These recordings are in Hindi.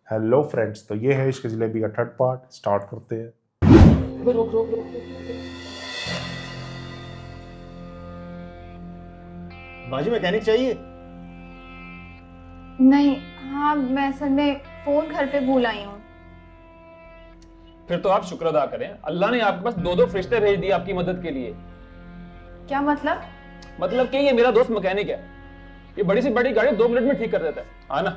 हेलो फ्रेंड्स, तो ये है इश्क जलेबी का थर्ड पार्ट। स्टार्ट करते हैं। रोक रोक रोक बाजी मैकेनिक चाहिए? नहीं, हाँ मैं असल में फोन घर पे भूल आई हूँ। फिर तो आप शुक्र अदा करें, अल्लाह ने आपके पास दो दो फरिश्ते भेज दिए आपकी मदद के लिए। क्या मतलब? मतलब कि ये मेरा दोस्त मैकेनिक है, ये बड़ी सी बड़ी गाड़ी 2 मिनट में ठीक कर देता है। हाँ ना?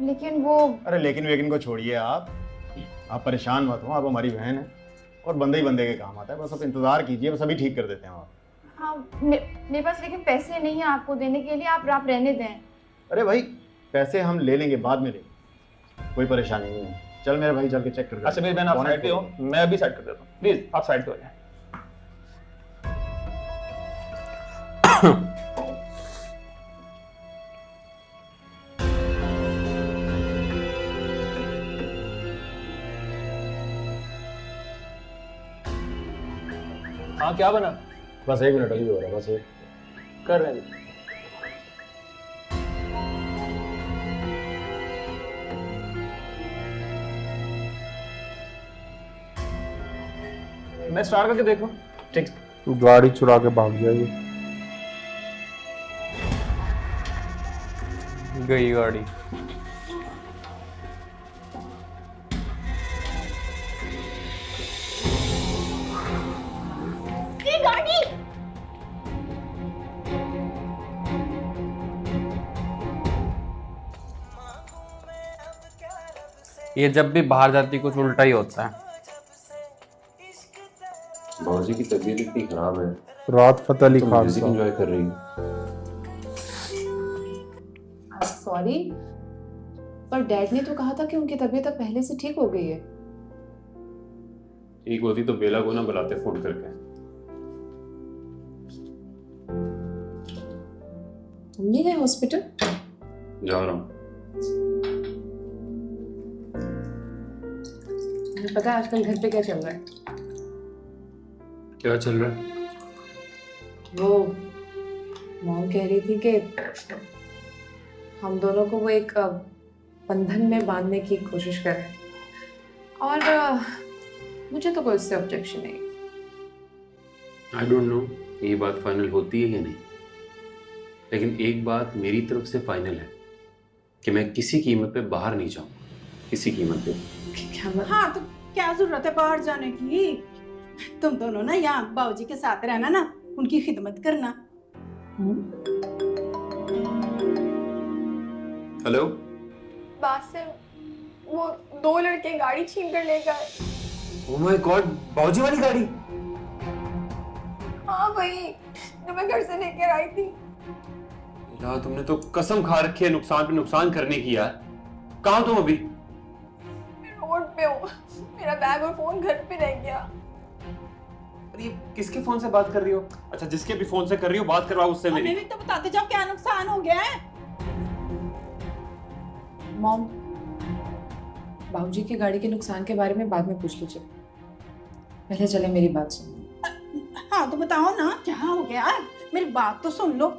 लेकिन वो अरे लेकिन वेकिन को छोड़िए आप परेशान मत हो, आप हमारी बहन है और बंदे ही बंदे के काम आता है। बस आप इंतजार कीजिए, बस अभी ठीक कर देते हैं आप। हाँ मेरे पास लेकिन पैसे नहीं है आपको देने के लिए, आप रहने दें। अरे भाई पैसे हम ले लेंगे, बाद में लेंगे, कोई परेशानी नहीं है। चल मेरे भाई, चल के चेक कर दे। अच्छा मेरी बहन आप साइड पे हो, मैं अभी साइड कर देता हूँ। प्लीज आप साइड पे हो जाए। हाँ क्या बना? बस 1 मिनट अभी हो रहा है, बस एक। कर रहे हैं। मैं स्टार्ट करके देखो। ठीक। गाड़ी चुरा के भाग जाएगी। गई गाड़ी। ये जब भी बाहर जाती कुछ उल्टा ही होता है। बाबूजी की तबीयत इतनी खराब है, रात फतेह अली तुम खान म्यूजिक साहब। एंजॉय कर रही हो। सॉरी, पर डैड ने तो कहा था कि उनकी तबीयत अब पहले से ठीक हो गई है। ठीक होती तो बेला को ना बुलाते फोन करके। तुम नहीं गए हॉस्पिटल? जा रहा हूँ। तुम्हें पता है आजकल घर पे क्या चल रहा है? क्या चल रहा है? वो मॉम कह रही थी कि हम दोनों को वो एक बंधन में बांधने की कोशिश कर रहे हैं, और मुझे तो कोई उससे ऑब्जेक्शन नहीं। आई डोंट नो ये बात फाइनल होती है या नहीं, लेकिन एक बात मेरी तरफ से फाइनल है कि मैं किसी कीमत पे बाहर नहीं जाऊंगा, किसी कीमत पे। क्या मतलब? हाँ तो क्या जरूरत है बाहर जाने की? तुम दोनों ना यहाँ बाबूजी के साथ रहना ना, उनकी खिदमत करना। हेलो, बासिम, वो 2 लड़के गाड़ी छीन कर ले गए। ओह माय गॉड, बाबूजी वाली गाड़ी? हाँ वही जो मैं घर से लेकर आई थी। यार तुमने तो कसम खा रखी है नुकसान पे नुकसान करने की यार। कहाँ तुम अभी? रोड पे हूँ, मेरा बैग और फोन घर पे रह गया। अरे ये किसके फोन से बात कर रही हो? अच्छा जिसके भी फोन से कर रही हो बात करवाओ उससे मेरी। हमें भी तो बताते जाओ क्या नुकसान हो गया है। मॉम, बाबूजी की गाड़ी के नुकसान के बारे में बाद में पूछ लीजिए, पहले चले मेरी बात सुनो। हाँ तो बताओ ना क्या हो गया, मेरी बात तो सुन लो।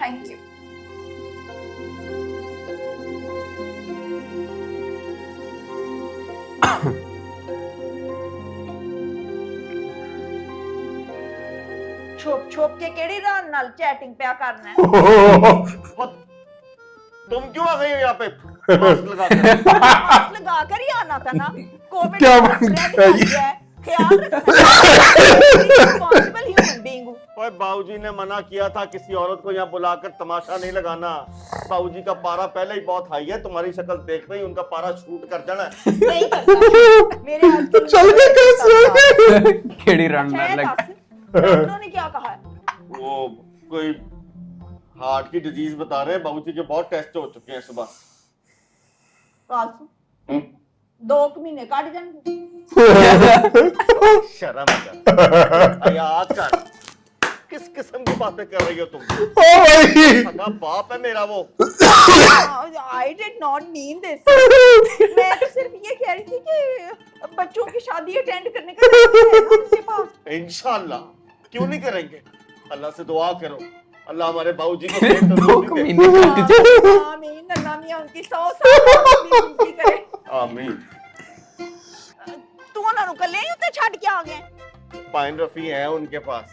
Thank you. ਛੁਪ ਛੁਪ ਕੇ ਕਿਹੜੀ ਰਾਨ ਨਾਲ ਚੈਟਿੰਗ ਪਿਆ ਕਰਨਾ ਹੈ? तुम क्यों आ गई हो यहाँ पे मास्क लगा कर? मास्क लगा कर ही आना था ना। कोविड क्या का बात spread है हो ये? गया है, ख्याल रखना। रिस्पांसिबल ह्यूमन बीइंग हूँ। ओए बाबूजी ने मना किया था किसी औरत को यहाँ बुलाकर तमाशा नहीं लगाना। बाबूजी का पारा पहले ही बहुत हाई है, तुम्हारी शक्ल देख रही उनका पारा शूट कर जाना है। नहीं करता मेरे आजकल चल गए कैसे? केड़ी रन छह लग। दस। डॉक्टरों ने क्या कहा है? वो कोई हार्ट की डिजीज बता रहे हैं, बाबूजी के बहुत टेस्ट हो चुके हैं सुबह। कासू 2 महीने काट जाएंगे। शर्म कर, याद कर, किस किस्म की बातें कर रही हो तुम? ओ भाई, सगा बाप है मेरा वो। I did not mean this. मैं तो सिर्फ ये कह रही थी कि बच्चों की शादी अटेंड करने का टाइम है ना उनके पास। इंशाल्लाह, क्यों नहीं करेंगे? अल्लाह से दुआ करो, अल्लाह हमारे बाबूजी को पेट दो तंदुरुस्ती दे। महीने आमीन अल्लाह मियां उनकी 100 साल जिंदगी करे। आमीन। तू उन्हां नु कल्ले ही उत्ते छੱਡ के आ गए। पाइन रफी है उनके पास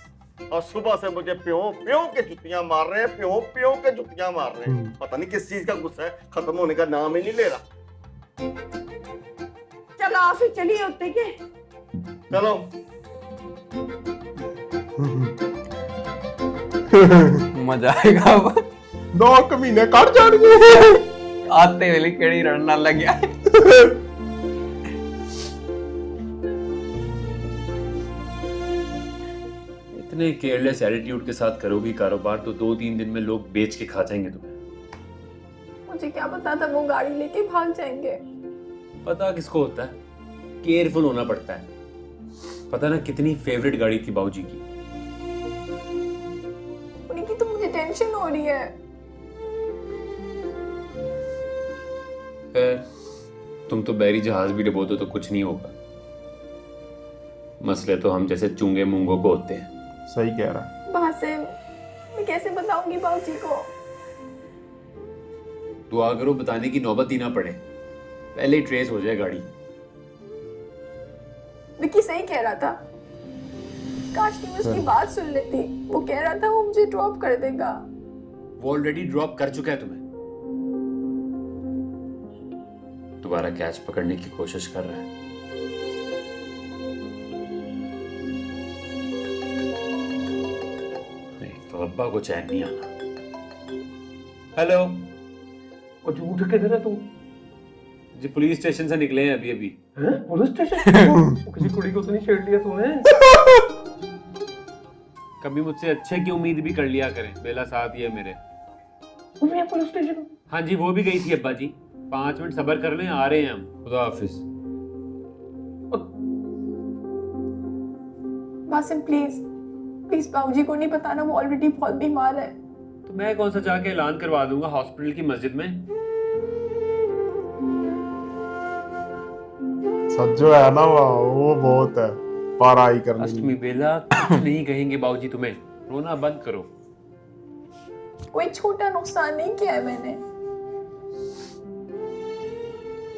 और सुबह से मुझे प्यों प्यों के जुतियां मार रहे हैं, प्यों प्यों के जुतियां मार रहे हैं। पता नहीं किस चीज का गुस्सा है, खत्म होने का नाम ही नहीं ले रहा। चल आ फिर चलिए उत्ते के। चलो मजा आएगा अब 2 महीने कट जाएंगे। आते वेले केड़ी रण ना लग गया। इतने केयरलेस एटीट्यूड के साथ करोगी कारोबार तो 2-3 दिन में लोग बेच के खा जाएंगे तुम्हें। मुझे क्या पता था वो गाड़ी लेके भाग जाएंगे। पता किसको होता है, केयरफुल होना पड़ता है। पता ना कितनी फेवरेट गाड़ी थी बाबूजी की। उनकी तो मुझे टेंशन हो रही है। खैर, तुम तो बहरी जहाज भी डुबो दो तो कुछ नहीं होगा। मसले तो हम जैसे चूंगे मूंगों को होते हैं। सही कह रहा है। बासिम, मैं कैसे बताऊंगी बाबूजी को? दुआ करो बताने की नौबत ही ना पड़े, पहले ही ट्रेस हो जाए गाड़ी। विक्की सही कह रहा था, काश कि मैं उसकी बात सुन लेती। वो कह रहा था वो मुझे ड्रॉप कर देगा। वो ऑलरेडी ड्रॉप कर चुका है तुम्हें, दोबारा कैच पकड़ने की कोशिश कर रहा है। तो अब्बा को चैन नहीं आना। हेलो, और झूठ किधर है तू? जी पुलिस स्टेशन से निकले हैं अभी अभी। हैं? Police station? किसी कुड़ी को तो नहीं छेड़ लिया तूने? कभी मुझसे अच्छे की उम्मीद भी कर लिया करें, बेला साथ ही है मेरे। तुम्हें पुलिस स्टेशन? हाँ जी, वो भी गई थी अब्बा जी। 5 मिनट सब्र कर लें, आ रहे हैं हम। खुदा हाफिज। बासिम प्लीज प्लीज बाबूजी को नहीं बताना, वो ऑलरेडी बहुत बीमार है। तो मैं कौन सा जाके ऐलान करवा दूंगा हॉस्पिटल की मस्जिद में। सच जो है ना वो बहुत है पाराई करने अष्टमी बेला कुछ नहीं कहेंगे बाबूजी तुम्हें, रोना बंद करो। कोई छोटा नुकसान नहीं किया है मैंने।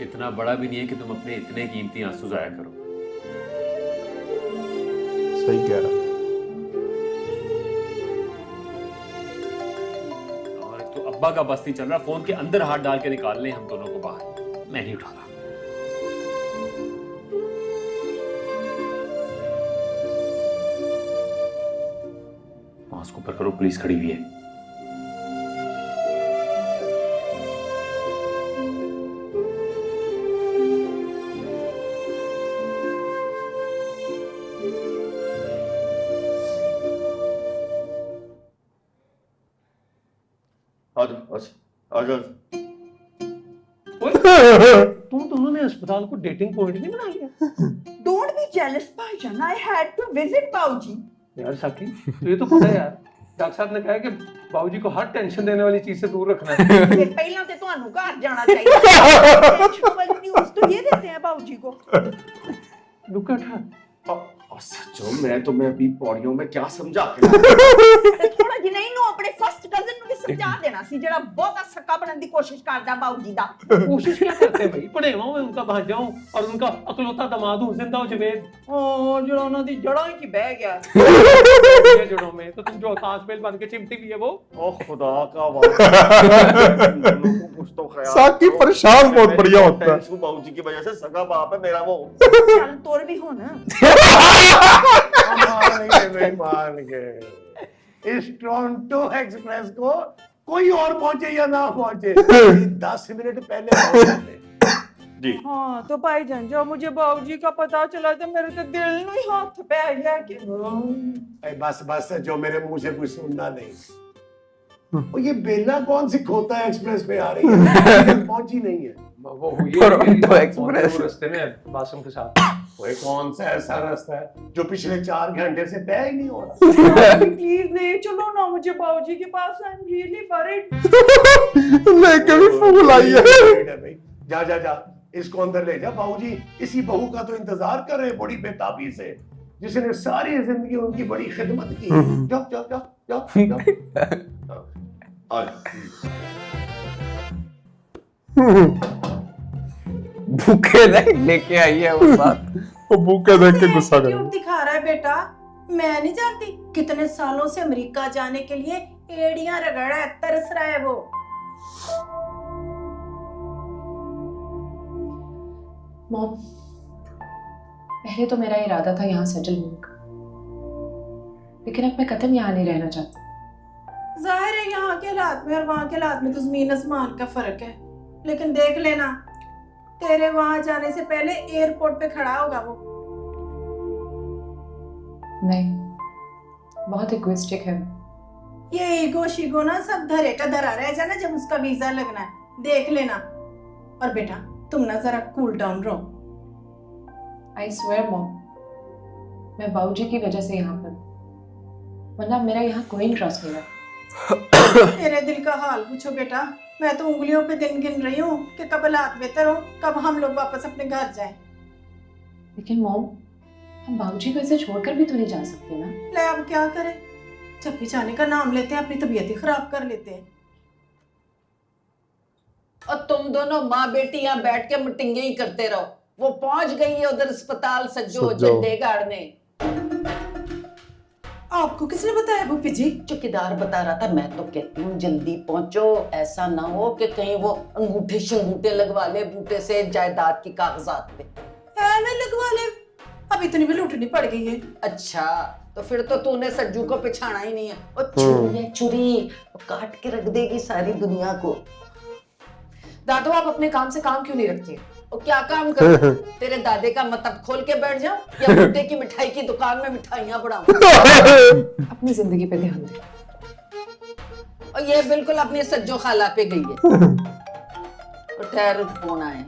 इतना बड़ा भी नहीं है कि तुम अपने इतने कीमती आंसू जाया करो। सही कह रहा। और एक तो अब्बा का बस नहीं चल रहा, फोन के अंदर हाथ डाल के निकाल लें हम दोनों को बाहर। मैं नहीं उठा रहा। मास्क ऊपर करो, पुलिस खड़ी हुई है। तुम दोनों ने अस्पताल को डेटिंग पॉइंट नहीं बना लिया? डोंट बी जेलस भाईजान, आई हैड टू विजिट बाबूजी। यार साकी, तो ये तो पता है यार, डॉक्टर साहब ने कहा है कि बाबूजी को हर टेंशन देने वाली चीज से दूर रखना है। फिर पहला ते ਤੁਹਾਨੂੰ ਘਰ ਜਾਣਾ चाहिए। टेंशन वाली न्यूज़ तो ये देते हैं बाबूजी को। Look at her. सचो मैं तुम्हें अभी पौड़ियों में क्या समझा के ਤੇ ਥੋੜਾ ਜਿਹਾ ਨਹੀਂ ਨੂੰ ਆਪਣੇ ਫਸਟ ਕਜ਼ਨ ਨੂੰ ਵੀ ਸਮਝਾ ਦੇਣਾ ਸੀ ਜਿਹੜਾ ਬਹੁਤਾ ਸੱਕਾ ਬਣਨ ਦੀ ਕੋਸ਼ਿਸ਼ ਕਰਦਾ ਬਾਬੂਜੀ ਦਾ। कोशिश क्या करते हैं भाई, पढ़ेवा मैं उनका भांजा हूं और उनका अकलौता दामाद हूं, जिंदा जुवेद। ਓ ਜਿਹੜਾ ਉਹਨਾਂ ਦੀ ਜੜਾਂ ਹੀ ਬਹਿ ਗਿਆ। ये जड़ों में तो तुम जो ताजमहल बन के चिमटी भी है वो। ओ खुदा का वास्ता कुछ तो ख्याल। साकी परेशान बहुत बढ़िया होता है। बाबूजी की वजह से सगा बाप है मेरा वो। ਚੱਲ ਤੁਰ ਵੀ ਹੁਣ। मान गए इस टोरंटो एक्सप्रेस को कोई और पहुंचे या ना पहुंचे 10 मिनट पहले पहुंचे। जी हाँ तो भाईजान जब मुझे बाबूजी का पता चला तो मेरे तो दिल में ही हाथ पे आ गया कि अरे बस बस जो मेरे मुंह से कुछ सुनना नहीं। और ये बेला कौन सी खोता है एक्सप्रेस पे आ रही है, पहुंची नहीं है। वो हुई टोरंटो एक्सप्रेस रास्ते में बासिम के साथ। वो कौन सा ऐसा रास्ता है जो पिछले 4 घंटे से तय ही नहीं हो रहा। प्लीज ले चलो ना मुझे बाबूजी के पास, आई एम रियली वरीड। लेके भी फूल आई है। भाई जा जा जा इसको अंदर ले जा, बाबूजी इसी बहू का तो इंतजार कर रहे हैं बड़ी बेताबी से। जिसने सारी जिंदगी उनकी बड़ी खिदमत की। जाओ जाओ जाओ जाओ जाओ। आज भूखे लेके आई है वो साथ। वो भूखे देख के गुस्सा कर एटीट्यूड दिखा रहा है बेटा। मैं नहीं जानती कितने सालों से अमेरिका जाने के लिए एड़ियां रगड़ रहा है, तरस रहा है वो। मॉम, पहले तो मेरा इरादा था यहाँ सेटल होने का, लेकिन अब मैं कतई यहाँ नहीं रहना चाहती। जाहिर है यहाँ के हालात में और वहाँ के हालात में तो जमीन आसमान का फर्क है, लेकिन देख लेना तेरे वहां जाने से पहले एयरपोर्ट पे खड़ा होगा वो। नहीं, बहुत इगोइस्टिक है। ये ईगो शीगो ना सब धरे का धरा रह जाना जब उसका वीजा लगना है, देख लेना। और बेटा तुम ना जरा कूल डाउन रहो। आई स्वेयर मॉम, मैं बाबूजी की वजह से यहाँ पर, वरना मेरा यहाँ कोई इंटरेस्ट नहीं है। तेरे दिल का हाल पूछो बेटा, मैं तो उंगलियों पे दिन गिन रही हूँ कि कब हालात बेहतर हो, कब हम लोग वापस अपने घर जाएं। लेकिन मॉम, हम बाबूजी को ऐसे छोड़कर भी तो नहीं जा सकते ना। ले अब क्या करें, जब भी जाने का नाम लेते हैं अपनी तबीयत ही खराब कर लेते हैं। और तुम दोनों माँ बेटी यहाँ बैठ के मीटिंगे ही करते रहो। वो पहुंच गई है उधर अस्पताल सज्जो झंडे गाड़ने। आपको किसने बताया भूपी जी? चौकीदार बता रहा था। मैं तो कहती हूँ जल्दी पहुंचो, ऐसा ना हो कि कहीं वो अंगूठे शंगूठे लगवा ले बूटे से जायदाद की कागजात पे। मैं लगवा ले, अब इतनी भी लूटनी पड़ गई है। अच्छा तो फिर तो तूने सज्जू को पिछाना ही नहीं है। और छुरी है छुरी, वो काट के रख देगी सारी दुनिया को। दादू, आप अपने काम से काम क्यों नहीं रखती? और क्या काम करूं? तेरे दादे का मतलब खोल के बैठ जाऊं या बूटे की मिठाई की दुकान में मिठाइयां बढ़ाऊं? अपनी जिंदगी पे ध्यान दे। और ये बिल्कुल अपनी सज्जो खाला पे गई है। और ठहर, फोन आए।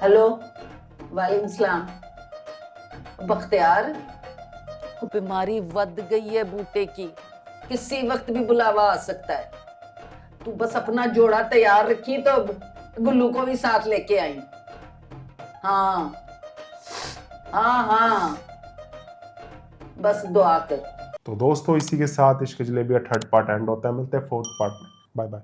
हेलो, वालेकुम सलाम। बख्तियार, बीमारी वध गई है बूटे की, किसी वक्त भी बुलावा आ सकता है। तू बस अपना जोड़ा तैयार रखी तो गुल्लू को भी साथ लेके आई। हाँ हाँ हाँ, बस दुआ कर। तो दोस्तों, इसी के साथ इश्क जलेबी का 3rd पार्ट एंड होता है। मिलते हैं 4th पार्ट में। Bye bye.